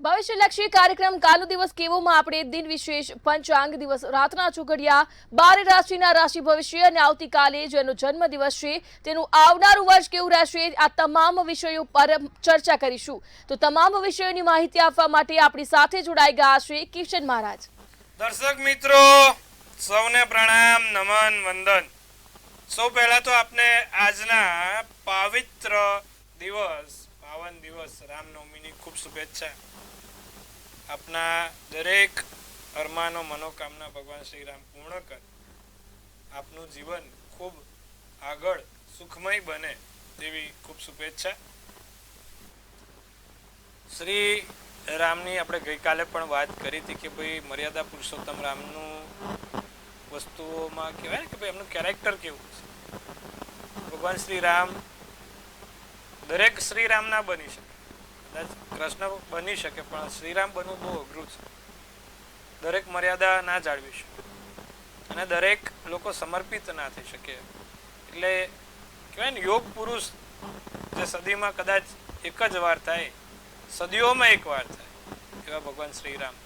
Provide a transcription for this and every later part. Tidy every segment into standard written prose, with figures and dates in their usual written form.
ભવિષ્યલક્ષી કાર્યક્રમ કાલનો દિવસ કેવોમાં આપણે દિન વિશેષ પંચાંગ દિવસ રાતના ચોઘડિયા 12 રાશિના રાશિ ભવિષ્ય અને આવતીકાલે જેનો જન્મદિવસ છે તેનું આવનારું વર્ષ કેવું રહેશે આ તમામ વિષયો પર ચર્ચા કરીશું। તો તમામ વિષયોની માહિતી આપવા માટે આપણી સાથે જોડાઈ ગયા છે કિશન મહારાજ। દર્શક મિત્રો સૌને પ્રણામ નમન વંદન। સૌ પહેલા તો આપને આજના પવિત્ર દિવસ પાવન દિવસ રામનવમીની ખૂબ શુભેચ્છા। આપના દરેક અરમાનો મનોકામના ભગવાન શ્રી રામ પૂર્ણ કરે, આપનું જીવન ખૂબ આગળ સુખમય બને તેવી ખૂબ શુભેચ્છા। શ્રી રામની આપણે ગઈકાલે પણ વાત કરી હતી કે ભાઈ મર્યાદા પુરુષોત્તમ રામનું વસ્તુઓમાં કહેવાય કે ભાઈ એમનું કેરેક્ટર કેવું છે। ભગવાન શ્રી રામ દરેક શ્રી રામ ના બની શકે, કદાચ કૃષ્ણ બની શકે પણ શ્રીરામ બનવું બહુ અઘરું છે। દરેક મર્યાદા ના જાળવી શકે અને દરેક લોકો સમર્પિત ના થઈ શકે। એટલે કહેવાય ને યોગ પુરુષ જે સદીમાં કદાચ એક જ વાર થાય, સદીઓમાં એક વાર થાય એવા ભગવાન શ્રીરામ,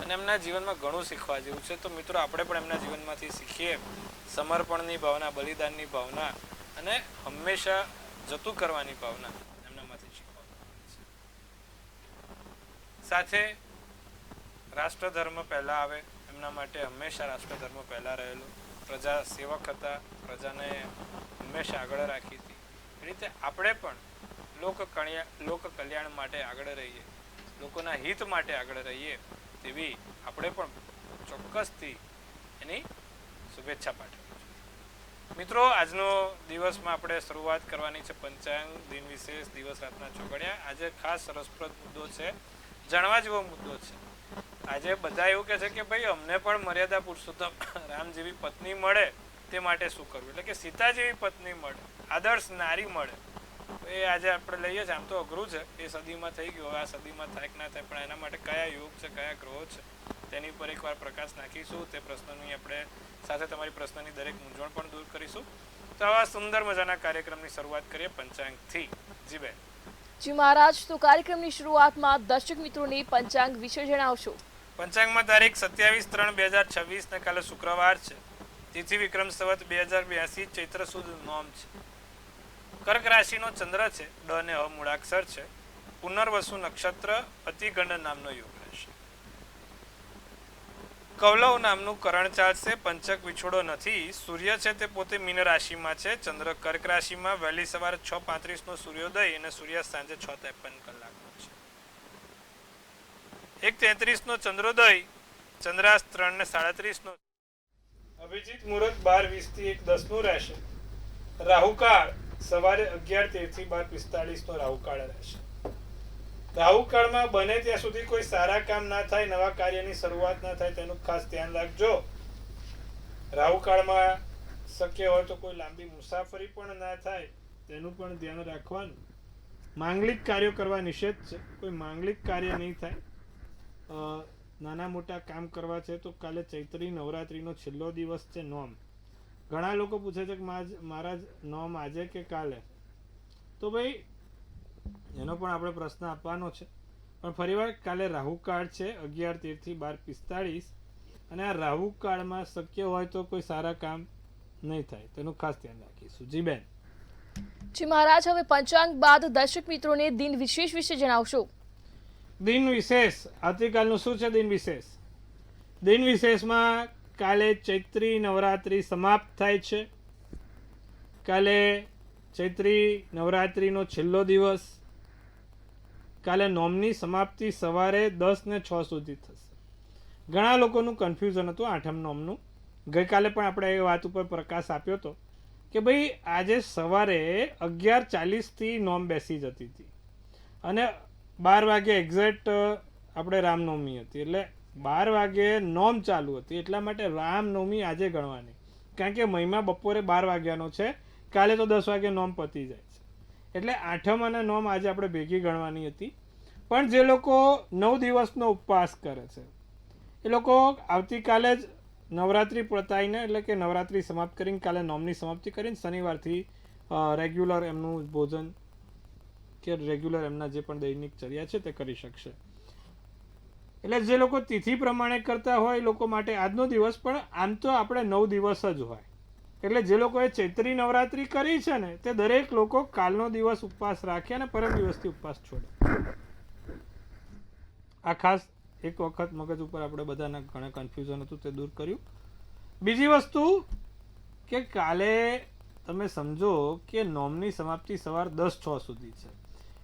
અને એમના જીવનમાં ઘણું શીખવા જેવું છે। તો મિત્રો આપણે પણ એમના જીવનમાંથી શીખીએ સમર્પણની ભાવના, બલિદાનની ભાવના અને હંમેશા જતું કરવાની ભાવના એમનામાંથી શીખવા સાથે રાષ્ટ્ર ધર્મ પહેલા આવે, એમના માટે હંમેશા રાષ્ટ્ર ધર્મ પહેલા રહેલો, પ્રજા સેવક હતા, પ્રજાને હંમેશા આગળ રાખી હતી। એ રીતે આપણે પણ લોક કલ્યાણ માટે આગળ રહીએ, લોકોના હિત માટે આગળ રહીએ તેવી આપણે પણ ચોક્કસથી એની શુભેચ્છા પાઠવીએ। મિત્રો આજનો દિવસમાં આપણે શરૂઆત કરવાની છે પંચાંગ દિન વિશેષ દિવસ રાતના ચોઘડિયા। આજે ખાસ રસપ્રદ મુદ્દો છે, જાણવા જેવો મુદ્દો છે। આજે બધા એવું કહે છે કે ભાઈ અમને પણ મર્યાદા પુરુષોત્તમ રામ જેવી પત્ની મળે તે માટે શું કરવું, એટલે કે સીતા જેવી પત્ની મળે, આદર્શ નારી મળે, એ આજે આપણે લઈએ છીએ। આમ તો અઘરું છે, એ સદીમાં થઈ ગયું, હવે આ સદીમાં થાય કે ના થાય, પણ એના માટે કયા યોગ છે, કયા ગ્રહો છે તેની પર એકવાર પ્રકાશ નાખીશું। તે પ્રશ્નની આપણે સાથે તમારી પ્રશ્નની દરેક મૂંઝવણ પણ દૂર કરીશું। તો આવા સુંદર મજાના કાર્યક્રમની શરૂઆત કરીએ પંચાંગથી। જી બેન। જી મહારાજ, તો કાર્યક્રમની શરૂઆતમાં દર્શક મિત્રોને પંચાંગ વિશે જણાવશો। પંચાંગમાં તારીખ 27/3/2026 ને કાલે શુક્રવાર છે, તિથિ વિક્રમ સંવત 2082 ચૈત્ર સુદ નોમ છે, કર્ક રાશિનો ચંદ્ર છે, ડ ને હ મૂળાક્ષર છે, પુનર્વસુ નક્ષત્ર, અતિગંડ નામનો યોગ રહેશે, કૌલવ નામનું કરણ ચાલશે, પંચક વિછોડો નથી, સૂર્ય છે તે પોતે મીન રાશિમાં છે, ચંદ્ર કર્ક રાશિમાં, વહેલી સવારે 6:35 નો સૂર્યોદય અને સૂર્યાસ્ત સાંજે 6:53 કલાકનો છે, 1:33 નો ચંદ્રોદય, ચંદ્રાસ્ત 3:37 નો, અભિજીત મુહૂર્ત 12:20 થી 1:10 નું રહેશે, રાહુકાળ સવારે 11:13 થી 12:45 નો રાહુકાળ રહેશે। રાહુકાળમાં બને ત્યાં સુધી કોઈ સારા કામ ના થાય, નવા કાર્યની શરૂઆત ના થાય તેનું ખાસ ધ્યાન રાખજો। રાહુકાળમાં શક્ય હોય તો કોઈ લાંબી મુસાફરી પણ ના થાય તેનું પણ ધ્યાન રાખવાનું। માંગલિક કાર્યો કરવા નિષેધ છે, કોઈ માંગલિક કાર્ય નહીં થાય। નાના મોટા કામ કરવા છે તો કાલે ચૈત્રી નવરાત્રીનો છેલ્લો દિવસ છે, નોમ। ઘણા લોકો પૂછે છે કે મહારાજ નોમ આજે કે કાલે, તો ભાઈ એનો પણ આપણે પ્રશ્ન આપવાનો છે, પણ ફરીવાર કાલે રાહુકાળ છે 11:13 થી 12:45, અને આ રાહુકાળમાં શક્ય હોય તો કોઈ સારા કામ નહીં થાય તેનું ખાસ ધ્યાન રાખીશું। જી બેન। જી મહારાજ, હવે પંચાંગ બાદ દર્શક મિત્રોને દિન વિશેષ વિશે જણાવશો। દિન વિશેષ આવતીકાલનું શું છે? દિન વિશેષ, દિન વિશેષમાં કાલે ચૈત્રી નવરાત્રી સમાપ્ત થાય છે, કાલે ચૈત્રી નવરાત્રીનો છેલ્લો દિવસ, કાલે નોમની સમાપ્તિ સવારે 10:06 સુધી થશે। ઘણા લોકોનું કન્ફ્યુઝન હતું આઠમ નોમનું, ગઈકાલે પણ આપણે એ વાત ઉપર પ્રકાશ આપ્યો હતો કે ભાઈ આજે સવારે 11:40 થી નોમ બેસી જતી હતી અને 12 વાગે એક્ઝેક્ટ આપણે રામનવમી હતી, એટલે 12 વાગે નોમ ચાલુ હતી, એટલા માટે રામનવમી આજે ગણવાની, કારણ કે મહિમા બપોરે 12 વાગ્યાનો છે, કાલે તો 10 વાગે નોમ પતી જાય છે, એટલે આઠમ અને નોમ આજે આપણે ભેગી ગણવાની હતી। પણ જે લોકો 9 દિવસનો ઉપવાસ કરે છે એ લોકો આવતીકાલે જ નવરાત્રિ પતાવીને, એટલે કે નવરાત્રિ સમાપ્ત કરીને કાલે નોમની સમાપ્તિ કરીને શનિવારથી રેગ્યુલર એમનું ભોજન કે રેગ્યુલર એમના જે પણ દૈનિક ચર્યા છે તે કરી શકશે. એટલે જે લોકો તિથિ પ્રમાણે કરતા હોય એ લોકો માટે આજનો દિવસ, પણ આમ તો આપણે 9 દિવસ જ હોય. એટલે જે લોકોએ ચૈત્રી નવરાત્રિ કરી છે ને તે દરેક લોકો કાલનો દિવસ ઉપવાસ રાખે અને પરમ દિવસથી ઉપવાસ છોડે. આ ખાસ એક વખત મગજ ઉપર આપણે બધાના ઘણા કન્ફ્યુઝન હતું તે દૂર કર્યું. બીજી વસ્તુ કે કાલે તમે સમજો કે નોમની સમાપ્તિ સવાર 10:06 સુધી છે.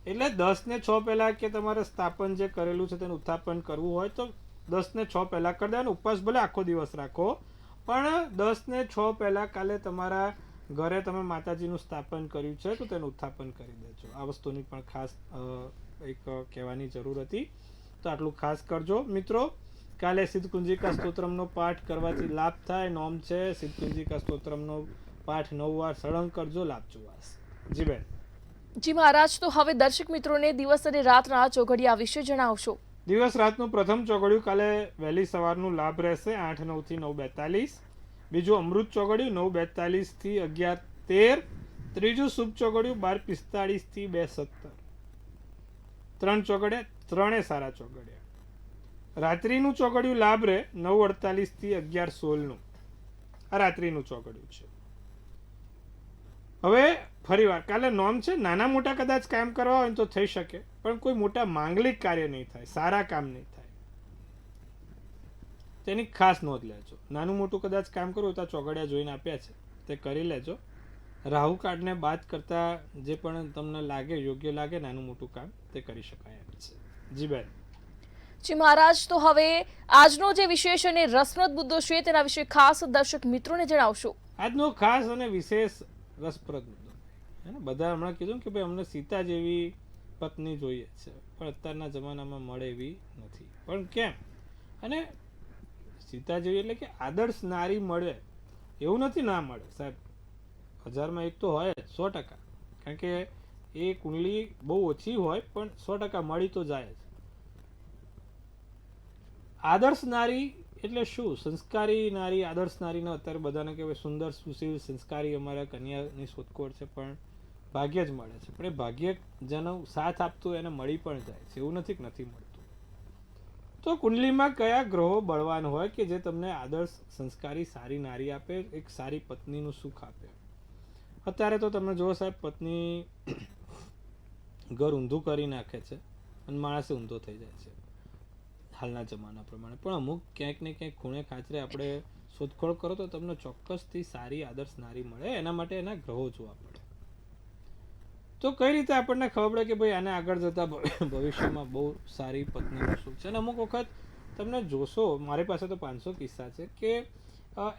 એટલે 10:06 પહેલા કે તમારે સ્થાપન જે કરેલું છે તેનું ઉત્થાપન કરવું હોય તો 10:06 પહેલા કરી દેવાનું. ઉપવાસ ભલે આખો દિવસ રાખો, પણ 10:06 પહેલા કાલે તમારા ઘરે તમે માતાજીનું સ્થાપન કર્યું છે તો તેનું ઉત્થાપન કરી દેજો. આ વસ્તુની પણ ખાસ એક કહેવાની જરૂર હતી. તો આટલું ખાસ કરજો મિત્રો. કાલે સિદ્ધકુંજિકા સ્તોત્રમનો પાઠ કરવાથી લાભ થાય. નોમ છે સિદ્ધકુંજિકા સ્તોત્રમનો પાઠ 9 વાર સળંગ કરજો, લાભ જોવાશ. જી બેન. જી મહારાજ, તો હવે દર્શક મિત્રોને દિવસ અને રાતના ચોઘડિયા વિશે જણાવશો. દિવસ રાતનું પ્રથમ ચોઘડિયું કાલે વહેલી સવારનું લાભ રહેશે 8:09 થી 9:42. બીજું અમૃત ચોઘડિયું 9:42 થી 11:13. ત્રીજું શુભ ચોઘડિયું 12:45 થી 2:17. 3 ચોઘડિયા, ત્રણે સારા ચોઘડિયા. રાત્રિનું ચોઘડિયું લાભ રહે 9:48 થી 11:16 નું. આ રાત્રિનું ચોઘડિયું છે. હવે ફરીવાર કાલે નોમ છે, નાના મોટા કદાચ કામ કરવા હોય તો થઈ શકે, પણ કોઈ મોટા માંગલિક કાર્ય નહીં થાય, સારા કામ નહીં થાય. તેની ખાસ નોંધ લેજો. નાનું મોટું કદાચ કામ કરવું તો ચોઘડિયા જોઈને આપ્યા છે તે કરી લેજો. રાહુ કાર્ડને બાદ કરતા જે પણ તમને લાગે યોગ્ય લાગે નાનું મોટું કામ તે કરી શકાય એમ છે. જી બેન. જી મહારાજ, તો હવે આજનો જે વિશેષ અને રસપ્રદ મુદ્દો છે તેના વિશે ખાસ દર્શક મિત્રોને જણાવશો. આજનો ખાસ અને વિશેષ રસપ્રદ મુદ્દો, બધા હમણાં કીધું કે ભાઈ અમને સીતા જેવી પત્ની જોઈએ છે, પણ અત્યારના જમાનામાં મળે એવી નથી. પણ કેમ? અને સીતા જેવી એટલે કે આદર્શ નારી મળે એવું નથી ના મળે સાહેબ. 1000માં એક તો હોય જ 100%. કારણ કે એ કુંડલી બહુ ઓછી હોય પણ 100% મળી તો જાય જ. આદર્શ નારી એટલે શું? સંસ્કારી નારી. આદર્શ નારીને અત્યારે બધાને કહેવાય સુંદર સુશીલ સંસ્કારી અમારા કન્યાની શોધખોળ છે, પણ ભાગ્ય જ મળે છે. પણ એ ભાગ્ય જેનો સાથ આપતું એને મળી પણ જાય છે, એવું નથી કે નથી મળતું. તો કુંડલીમાં કયા ગ્રહો બળવાન હોય કે જે તમને આદર્શ સંસ્કારી સારી નારી આપે, એક સારી પત્નીનું સુખ આપે? અત્યારે તો તમે જુઓ સાહેબ, પત્ની ઘર ઊંધું કરી નાખે છે અને માણસે ઊંધો થઈ જાય છે હાલના જમાના પ્રમાણે. પણ અમુક ક્યાંક ને ક્યાંક ખૂણે ખાંચરે આપણે શોધખોળ કરો તો તમને ચોક્કસથી સારી આદર્શ નારી મળે. એના માટે એના ગ્રહો જોવા પડે. તો કઈ રીતે આપણને ખબર પડે કે ભાઈ આને આગળ જતા ભવિષ્યમાં બહુ સારી પત્નીનું સુખ છે? અને અમુક વખત તમને જોશો, મારી પાસે તો 500 કિસ્સા છે કે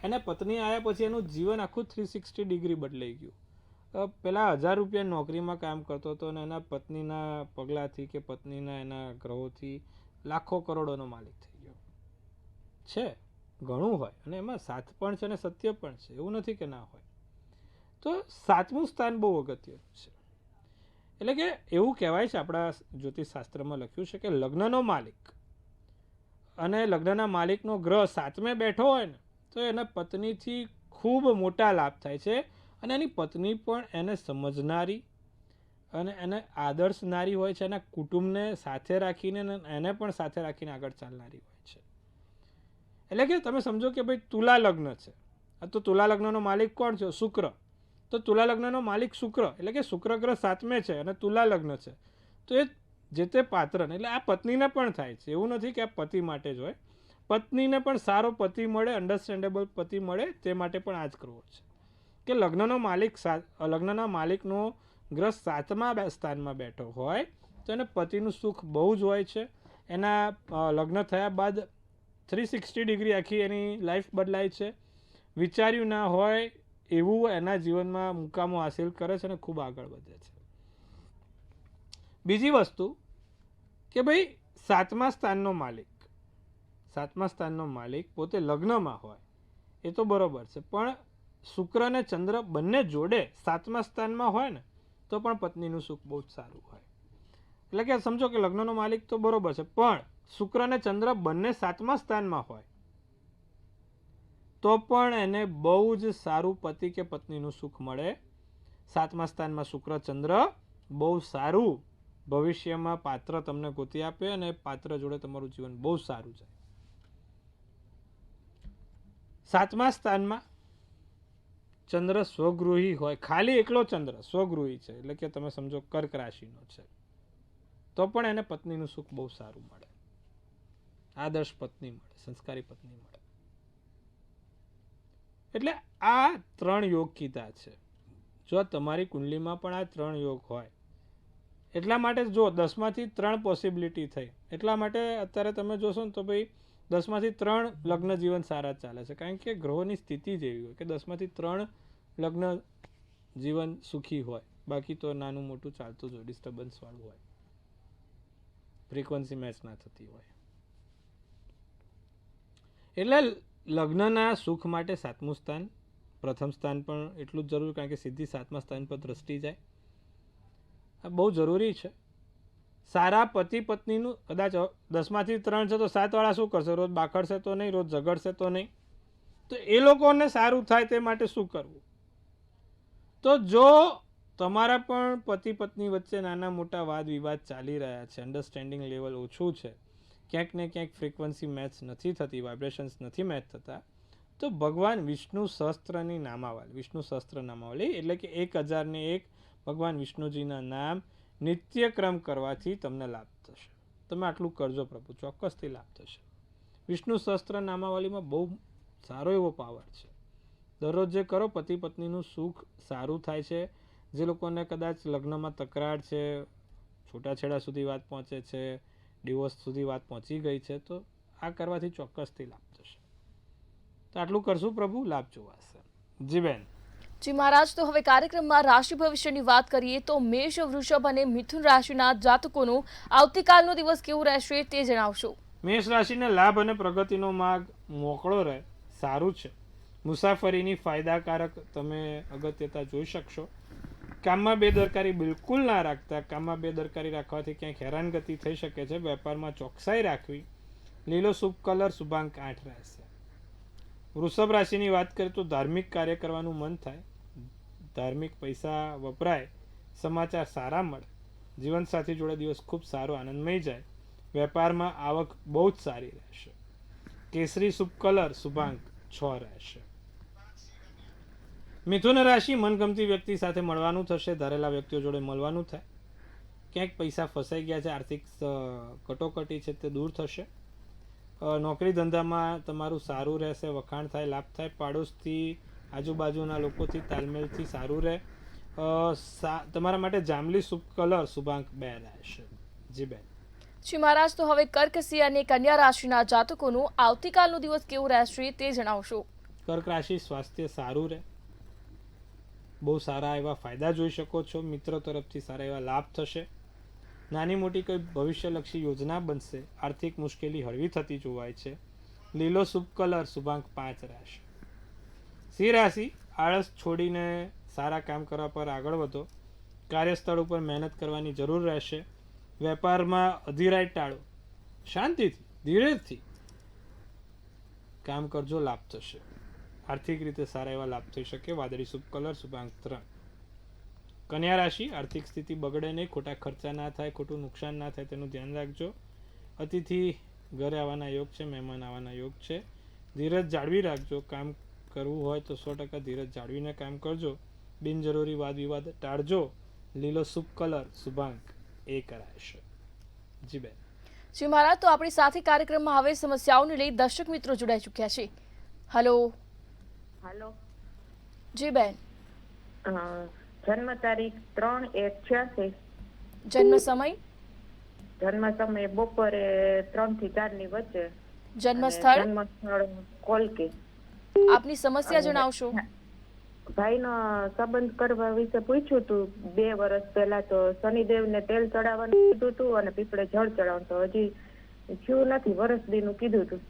એને પત્ની આવ્યા પછી એનું જીવન આખું 360 ડિગ્રી બદલાઈ ગયું. પેલા 1000 રૂપિયા નોકરીમાં કામ કરતો હતો અને એના પત્નીના પગલાથી કે પત્નીના એના ગ્રહોથી લાખો કરોડોનો માલિક થઈ ગયો છે. ઘણું હોય અને એમાં સાથ પણ છે અને સત્ય પણ છે, એવું નથી કે ના હોય. તો 7મું સ્થાન બહુ અગત્યનું છે. એટલે કે એવું કહેવાય છે, આપણા જ્યોતિષ શાસ્ત્રમાં લખ્યું છે કે લગ્નનો માલિક અને લગ્નના માલિકનો ગ્રહ 7મે બેઠો હોય ને તો એના પત્નીથી ખૂબ મોટા લાભ થાય છે. અને એની પત્ની પણ એને સમજનારી અને એને આદર્શ નારી હોય છે. એના કુટુંબને સાથે રાખીને એને પણ સાથે રાખીને આગળ ચાલનારી હોય છે. એટલે કે તમે સમજો કે ભાઈ તુલા લગ્ન છે, તો તુલા લગ્નનો માલિક કોણ છે? શુક્ર. તો તુલા લગ્નનો માલિક શુક્ર, એટલે કે શુક્ર ગ્રહ 7મે છે અને તુલા લગ્ન છે, તો એ જે તે પાત્રને, એટલે આ પત્નીને પણ થાય છે. એવું નથી કે આ પતિ માટે જ હોય. પત્નીને પણ સારો પતિ મળે, અન્ડરસ્ટેન્ડેબલ પતિ મળે, તે માટે પણ આ જ કરવો છે કે લગ્નનો માલિકનો ગ્રહ 7મા સ્થાનમાં બેઠો હોય તો એને પતિનું સુખ બહુ જ હોય છે. એના લગ્ન થયા બાદ 360 ડિગ્રી આખી એની લાઈફ બદલાય છે. વિચાર્યું ના હોય એવું એના જીવનમાં મુકામો હાસિલ કરે છે અને ખૂબ આગળ વધે છે. બીજી વસ્તુ કે ભાઈ 7મા સ્થાનનો માલિક પોતે લગ્નમાં હોય એ તો બરોબર છે, પણ શુક્ર અને ચંદ્ર બંને જોડે 7મા સ્થાનમાં હોય ને તો પણ પત્નીનું સુખ બહુ જ સારું હોય. એટલે કે સમજો કે લગ્નનો માલિક તો બરોબર છે, પણ શુક્ર અને ચંદ્ર બંને 7મા સ્થાનમાં હોય તો પણ એને બહુ જ સારું પતિ કે પત્નીનું સુખ મળે. 7મા સ્થાનમાં શુક્ર ચંદ્ર બહુ સારું ભવિષ્યમાં પાત્ર તમને ગોતી આપે અને પાત્ર જોડે તમારું જીવન બહુ સારું જાય. 7મા સ્થાનમાં ચંદ્ર સ્વગૃહી હોય, ખાલી એકલો ચંદ્ર સ્વગૃહી છે એટલે કે તમે સમજો કર્ક રાશિનો છે, તો પણ એને પત્નીનું સુખ બહુ સારું મળે, આદર્શ પત્ની મળે, સંસ્કારી પત્ની મળે. એટલે આ 3 યોગ કીધા છે. જો તમારી કુંડલીમાં પણ આ 3 યોગ હોય, એટલા માટે જો 10માંથી 3 પોસિબિલિટી થઈ, એટલા માટે અત્યારે તમે જોશો ને તો ભાઈ 10માંથી 3 લગ્ન જીવન સારા ચાલે છે, કારણ કે ગ્રહોની સ્થિતિ જ એવી હોય કે 10માંથી 3 લગ્ન જીવન સુખી હોય, બાકી તો નાનું મોટું ચાલતું જ હોય, ડિસ્ટર્બન્સ વાળું હોય, ફ્રીક્વન્સી મેચ ના થતી હોય. એટલે લગ્નના સુખ માટે 7મું સ્થાન, પ્રથમ સ્થાન પણ એટલું જ જરૂરી, કારણ કે સીધી 7મા સ્થાન પર દ્રષ્ટિ જાય, આ બહુ જરૂરી છે. સારા પતિ પત્નીનું કદાચ 10માંથી 3 છે તો 7 વાળા શું કરશે? રોજ બાખડશે તો નહીં, રોજ ઝઘડશે તો નહીં, તો એ લોકોને સારું થાય તે માટે શું કરવું? તો જો તમારા પણ પતિ પત્ની વચ્ચે નાના મોટા વાદ વિવાદ ચાલી રહ્યા છે, અન્ડરસ્ટેન્ડિંગ લેવલ ઓછું છે, ક્યાંક ને ક્યાંક ફ્રીક્વન્સી મેચ નથી થતી, વાઇબ્રેશન્સ નથી મેચ થતા, તો ભગવાન વિષ્ણુ સહસ્ત્રની નામાવલી, વિષ્ણુ સહસ્ત્ર નામાવલી એટલે કે 1001 ભગવાન વિષ્ણુજીના નામ નિત્યક્રમ કરવાથી તમને લાભ થશે. તમે આટલું કરજો પ્રભુ, ચોક્કસથી લાભ થશે. વિષ્ણુ સહસ્ત્ર નામાવલીમાં બહુ સારો એવો પાવર છે. દરરોજ જે કરો, પતિ પત્નીનું સુખ સારું થાય છે. જે લોકોને કદાચ લગ્નમાં તકરાર છે, છૂટાછેડા સુધી વાત પહોંચે છે, ડિવોર્સ સુધી વાત પહોંચી ગઈ છે, તો આ કરવાથી ચોક્કસથી લાભ થશે. તો આટલું કરશું પ્રભુ, લાભ જોવાશે. જી બેન. જી મહારાજ, તો હવે કાર્યક્રમમાં રાશિ ભવિષ્યની વાત કરીએ તો મેષ, વૃષભ અને મિથુન રાશિના જાતકોનું આવતીકાલનો દિવસ કેવું રહેશે તે જણાવશો. મેષ રાશિને લાભ અને પ્રગતિનો માર્ગ મોકળો રહે, સારું છે. મુસાફરીની ફાયદાકારક તમે અગત્યતા જોઈ શકશો. કામમાં બેદરકારી બિલકુલ ના રાખતા, કામમાં બેદરકારી રાખવાથી ક્યાંક હેરાનગતિ થઈ શકે છે. વેપારમાં ચોકસાઈ રાખવી. લીલો શુભ કલર શુભાંક 8 રહેશે. વૃષભ રાશિની વાત કરીએ તો ધાર્મિક કાર્ય કરવાનું મન થાય, ધાર્મિક પૈસા વપરાય, સમાચાર સારા મળે, જીવનસાથી જોડે દિવસ ખૂબ સારો આનંદમય જાય. વેપારમાં આવક બહુ જ સારી રહેશે. કેસરી શુભ કલર શુભાંક 6 રહેશે. મિથુન રાશિ, મનગમતી વ્યક્તિ સાથે મળવાનું થશે, ધારેલા વ્યક્તિઓ જોડે મળવાનું થાય. ક્યાંક પૈસા ફસાઈ ગયા છે, આર્થિક કટોકટી છે તે દૂર થશે. નોકરી ધંધામાં તમારું સારું રહેશે, વખાણ થાય, લાભ થાય. પાડોશથી, આજુબાજુના લોકોથી તાલમેલથી સારું રહે. તમારા માટે જાંબલી શુભ કલર શુભાંક 2 રહેશે. જી બેન. જી મહારાજ, તો હવે કર્ક, સિંહ અને કન્યા રાશિના જાતકોનું આવતીકાલનો દિવસ કેવું રહેશે તે જણાવશો. કર્ક રાશિ, સ્વાસ્થ્ય સારું રહે, બહુ સારા એવા ફાયદા જોઈ શકો છો. મિત્રો તરફથી સારા એવા લાભ થશે. નાની મોટી કોઈ ભવિષ્યલક્ષી યોજના બનશે. આર્થિક મુશ્કેલી હળવી થતી જોવાય છે. લીલો શુભ કલર શુભાંક 5 રહેશે. સિંહ રાશિ, આળસ છોડીને સારા કામ કરવા પર આગળ વધો. કાર્યસ્થળ ઉપર મહેનત કરવાની જરૂર રહેશે. વેપારમાં અધીરાઈ ટાળો, શાંતિથી ધીરેજથી કામ કરજો, લાભ થશે. આર્થિક રીતે સારા એવા લાભ થઈ શકે. વાદળી શુભ કલર શુભાંક 3. કન્યા રાશિ, આર્થિક સ્થિતિ બગડે નહીં, ખોટા ખર્ચા ના થાય, ખોટું નુકસાન ના થાય તેનું ધ્યાન રાખજો. અતિથિ ઘરે આવવાના યોગ છે, મહેમાન આવવાના યોગ છે. ધીરજ જાળવી રાખજો. કામ કરવું હોય તો 100% ધીરજ જાળવીને કામ કરજો. બિનજરૂરી વાદ વિવાદ ટાળજો. લીલો શુભ કલર શુભાંક 1 રહેશે. જી બેન. જી મહારાજ, તો આપણી સાથે કાર્યક્રમમાં હવે સમસ્યાઓને લઈ દર્શક મિત્રો જોડાઈ ચૂક્યા છે. હલો. હાલો. જી બેન. જન્મ તારીખ 3/1/86. જન્મ સમય? જન્મ સમય બપોરે 3 થી 4 ની વચ્ચે. જન્મ સ્થળ? જન્મ સ્થળ કોલકી. આપની સમસ્યા જણાવશો. ભાઈનો સંબંધ કરવા વિશે પૂછ્યું હતું 2 વર્ષ પહેલા. તો શનિદેવને તેલ ચડાવવાનું કીધું હતું અને પીપળે જળ ચડાવવાનું. તો હજી થયું નથી, વર્ષ દીનું કીધું હતું,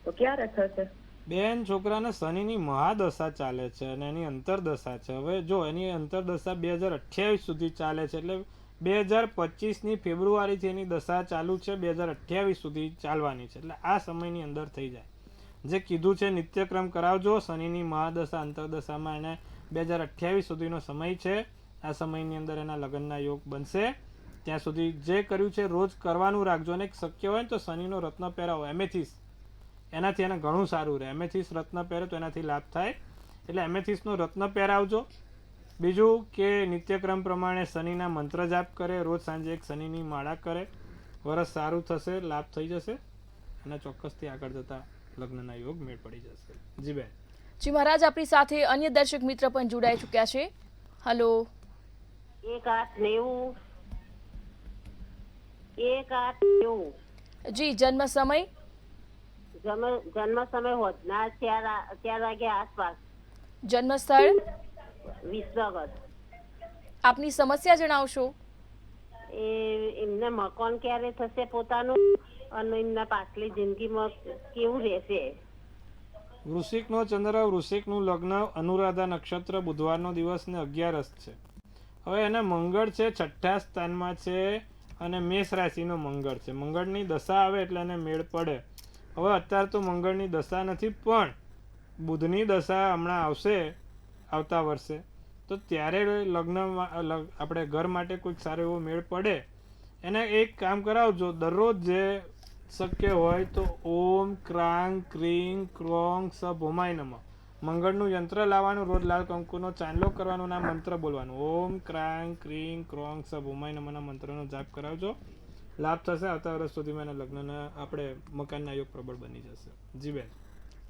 તો ક્યારે થશે? બેન, છોકરાને શનિની મહાદશા ચાલે છે અને એની અંતરદશા છે. હવે જો એની અંતરદશા 2028 સુધી ચાલે છે, એટલે 2025ની ફેબ્રુઆરીથી એની દશા ચાલુ છે, 2028 સુધી ચાલવાની છે. એટલે આ સમયની અંદર થઈ જાય. જે કીધું છે નિત્યક્રમ કરાવજો. શનિની મહાદશા અંતરદશામાં એને 2028 સુધીનો સમય છે. આ સમયની અંદર એના લગ્નના યોગ બનશે ત્યાં સુધી જે કર્યું છે રોજ કરવાનું રાખજો. અને શક્ય હોય ને તો શનિનો રત્ન પહેરાવો, એમેથિસ, એનાથી એને ઘણું સારું રહે. એમેથિસ રત્ન પહેરે તો એનાથી લાભ થાય, એટલે એમેથિસનો રત્ન પહેરાવજો. બીજું કે નિત્યક્રમ પ્રમાણે શનિના મંત્ર જાપ કરે, રોજ સાંજે એક શનિની માળા કરે, વરસ સારું થશે, લાભ થઈ જશે અને ચોક્કસથી આગળ જતા લગ્નના યોગ મેળ પડી જશે. જી બેન. જી મહારાજ, આપણી સાથે અન્ય દર્શક મિત્ર પણ જોડાઈ ચૂક્યા છે. હલો. 1890 1890 જી, જન્મ સમય? જન્મ સમય હોદના 4 વાગ્યા આસપાસ. જન્મ સ્થળ? વિસનગર. આપની સમસ્યા જણાવશો? એમને મકાન ક્યારે થશે પોતાનું અને એમના પાછલી જિંદગીમાં કેવું રહેશે? વૃશ્ચિકનો ચંદ્ર, વૃશ્ચિકનું લગ્ન, અનુરાધા નક્ષત્ર, બુધવારનો દિવસ ને 11 છે. હવે એને મંગળ છે, 6થા સ્થાનમાં છે અને મેષ રાશિનો મંગળ છે. મંગળની દશા આવે એટલે એને મેળ પડે. હવે અત્યારે તો મંગળની દશા નથી, પણ બુધની દશા હમણાં આવશે આવતા વર્ષે, તો ત્યારે લગ્નમાં આપણે ઘર માટે કોઈક સારો એવો મેળ પડે. એને એક કામ કરાવજો, દરરોજ જે શક્ય હોય તો ઓમ ક્રાંગ ક્રીંગ ક્રોંગ સ ભોમાય નમઃ મંગળનું યંત્ર લાવવાનું, રોજ લાલ કંકુનો ચાંદલો કરવાનો, ના મંત્ર બોલવાનું. ઓમ ક્રાંગ ક્રીંગ ક્રોંગ સ ભોમાય નમઃના મંત્રનો જાપ કરાવજો, લાભ થશે. આવતા વર્ષ સુધીમાં એના લગ્નના આપણે મકાનના યોગ પ્રબળ બની જશે. જી બેન.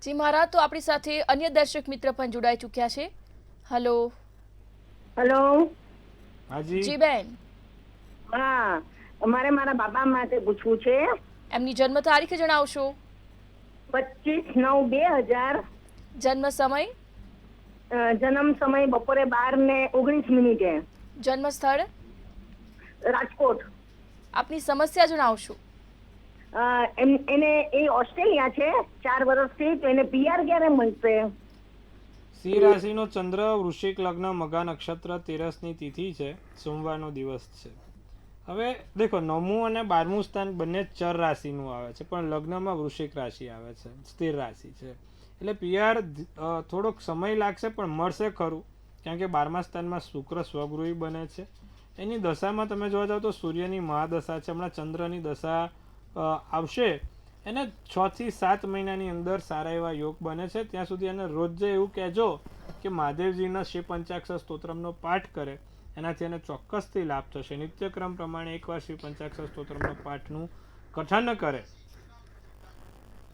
જી મહારાજ, તો આપણી સાથે અન્ય દર્શક મિત્ર પણ જોડાઈ ચૂક્યા છે. હલો. હેલો. હાજી. જી બેન. હા, મારે મારા બાબા માટે પૂછવું છે. એમની જન્મ તારીખ જણાવશો? 25/9/2000. જન્મ સમય? જન્મ સમય બપોરે 12:19. જન્મ સ્થળ? રાજકોટ. આપની સમસ્યા જણાવશો? એને એ ઓસ્ટ્રેલિયા છે 4 વર્ષથી, તો એને PR ક્યારે મળશે? સિંહ રાશિનો ચંદ્ર, વૃશ્ચિક લગ્ન, મઘા નક્ષત્ર, 13ની તિથિ છે, સોમવારનો દિવસ છે. હવે દેખો, 9મું અને 12મું સ્થાન બંને ચર રાશિનું આવે છે, પણ લગ્નમાં વૃશ્ચિક રાશિ આવે છે, સ્થિર રાશિ છે. એટલે PR થોડોક સમય લાગશે પણ મળશે ખરું, કારણ કે 12મા સ્થાનમાં શુક્ર સ્વગૃહી બને છે. એની દશામાં તમે જોવા જાવ તો સૂર્યની મહાદશા છે, હમણાં ચંદ્રની દશા આવશે. એને 6 થી 7 મહિનાની અંદર સારા એવા યોગ બને છે. ત્યાં સુધી એને રોજ એવું કહેજો કે મહાદેવજીના શિવ પંચાક્ષર સ્તોત્રમનો પાઠ કરે, એનાથી એને ચોક્કસથી લાભ થશે. નિત્યક્રમ પ્રમાણે એકવાર શિવ પંચાક્ષર સ્તોત્રમના પાઠનું કથન કરે,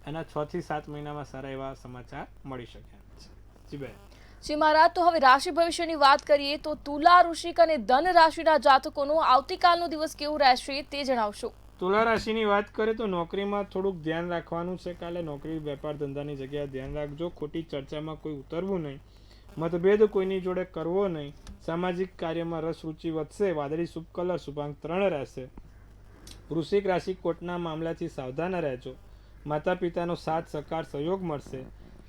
એના 6 થી 7 મહિનામાં સારા એવા સમાચાર મળી શકે છે. જી બેન. જી મહારાજ, તો હવે રાશિ ભવિષ્યની વાત કરીએ તો તુલા, વૃશ્ચિક અને ધન રાશિના જાતકોનો આવતીકાલનો દિવસ કેવો રહેશે તે જણાવશો? તુલા રાશિની વાત કરીએ તો નોકરીમાં થોડુંક ધ્યાન રાખવાનું છે. કાલે નોકરી, વેપાર, ધંધાની જગ્યાએ ધ્યાન રાખજો. ખોટી ચર્ચામાં કોઈ ઉતરવું નહીં, મતભેદ કોઈની જોડે કરવો નહીં. સામાજિક કાર્યમાં રસ રુચિ વધશે. વાદળી શુભ કલર, શુભાંક 3 રહેશે. વૃશ્ચિક રાશિ, કોર્ટના મામલાથી સાવધાન રહેજો. માતા પિતાનો સાથ સહકાર સહયોગ મળશે.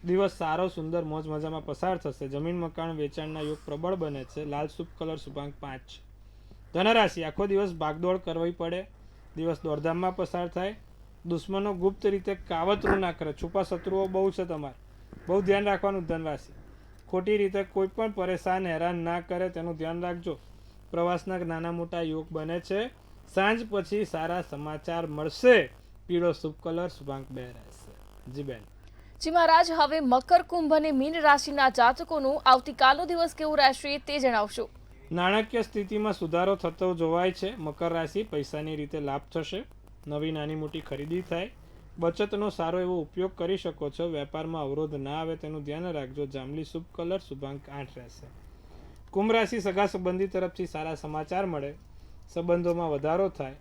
દિવસ સારો, સુંદર, મોજ મજામાં પસાર થશે. જમીન મકાન વેચાણના યોગ પ્રબળ બને છે. લાલ શુભ કલર, શુભાંક 5. ધનરાશિ, આખો દિવસ ભાગદોડ કરવી પડે, દિવસ દોડધામમાં પસાર થાય. દુશ્મનો ગુપ્ત રીતે કાવતરું ના કરે. છુપા શત્રુઓ બહુ છે તમારે, બહુ ધ્યાન રાખવાનું. ધનરાશિ, ખોટી રીતે કોઈ પણ પરેશાન હેરાન ના કરે તેનું ધ્યાન રાખજો. પ્રવાસના નાના મોટા યોગ બને છે. સાંજ પછી સારા સમાચાર મળશે. પીળો શુભ કલર, શુભાંક 2 રહેશે. જી બેન. જી મહારાજ, હવે મકર, કુંભ અને મીન રાશિના જાતકોનો આવતીકાલનો દિવસ કેવો રહેશે તે જણાવશો? નાણાકીય સ્થિતિમાં સુધારો થતો જોવાય છે. મકર રાશિ, પૈસાની રીતે લાભ થશે. નવી નાની મોટી ખરીદી થાય. બચતનો સારો એવો ઉપયોગ કરી શકો છો. વેપારમાં અવરોધ ના આવે તેનું ધ્યાન રાખજો. જાંબલી શુભ કલર, શુભાંક 8 રહેશે. કુંભ રાશિ, સગા સંબંધી તરફથી સારા સમાચાર મળે. સંબંધોમાં વધારો થાય.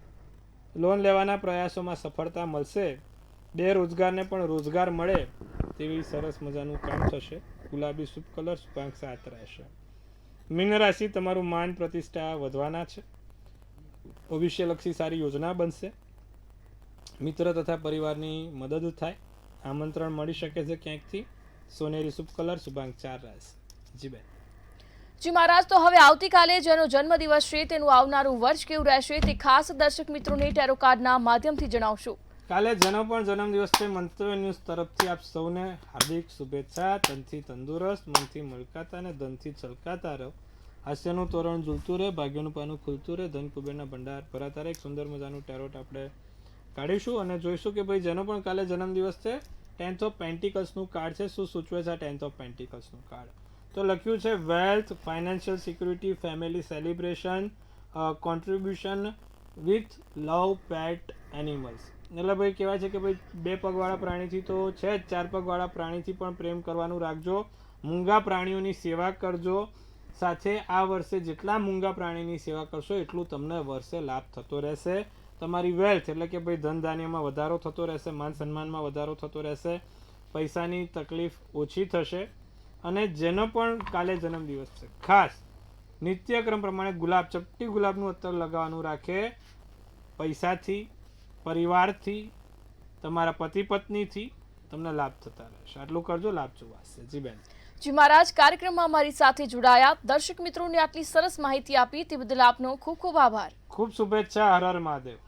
લોન લેવાના પ્રયાસોમાં સફળતા મળશે. બેરોજગારને પણ રોજગાર મળે તેવી સરસ મજાનું કામ થશે. ગુલાબી શુભ કલર, શુભાંક 7 રહેશે. મીન રાશિ, તમારું માન પ્રતિષ્ઠા વધવાના છે. ભવિષ્યલક્ષી સારી યોજના બનશે. મિત્ર તથા પરિવારની મદદ થાય. આમંત્રણ મળી શકે છે ક્યાંકથી. સોનેરી શુભ કલર, શુભાંક 4 રહેશે. જી બેન. જી મહારાજ, તો હવે આવતીકાલે જેનો જન્મદિવસ છે તેનું આવનારું વર્ષ કેવું રહેશે તે ખાસ દર્શક મિત્રોને ટેરો કાર્ડના માધ્યમથી જણાવશો. કાલે જેનો પણ જન્મદિવસ છે, મંતવ્ય ન્યૂઝ તરફથી આપ સૌને હાર્દિક શુભેચ્છા. તનથી તંદુરસ્ત, મનથી મલકાતા અને ધનથી છલકાતા રહો. હાસ્યનું તોરણ ઝૂલતું રહે, ભાગ્યનું પાનું ખુલતું રહે, ધન કુબેરના ભંડાર ભરાતા રહે. એક સુંદર મજાનું ટેરોટ આપણે કાઢીશું અને જોઈશું કે ભાઈ જેનો પણ કાલે જન્મદિવસ છે 10th ઓફ પેન્ટિકલ્સનું કાર્ડ છે, શું સૂચવે છે આ 10th ઓફ પેન્ટિકલ્સનું કાર્ડ. તો લખ્યું છે wealth, financial security, family celebration, contribution with love, pet, animals. એટલે ભાઈ કહેવાય છે કે ભાઈ 2 પગવાળા પ્રાણીથી તો છે જ, 4 પગવાળા પ્રાણીથી પણ પ્રેમ કરવાનું રાખજો. મૂંગા પ્રાણીઓની સેવા કરજો. સાથે આ વર્ષે જેટલા મૂંગા પ્રાણીની સેવા કરશો એટલું તમને વર્ષે લાભ થતો રહેશે. તમારી વેલ્થ એટલે કે ભાઈ ધન ધાન્યમાં વધારો થતો રહેશે, માન સન્માનમાં વધારો થતો રહેશે, પૈસાની તકલીફ ઓછી થશે. અને જેનો પણ કાલે જન્મદિવસ છે ખાસ નિત્યક્રમ પ્રમાણે ગુલાબ, ચપટી ગુલાબનું અત્તર લગાવવાનું રાખે. પૈસાથી, પરિવારથી, તમારા પતિ પત્નીથી તમને લાભ થતા રહેશે. આટલું કરજો, લાભ જોવાશે. જી બેન. જી મહારાજ, કાર્યક્રમમાં અમારી સાથે જોડાયા, દર્શક મિત્રોને આટલી સરસ માહિતી આપી તે બદલ આપનો ખૂબ ખૂબ આભાર. ખૂબ શુભેચ્છા. હર હર મહાદેવ.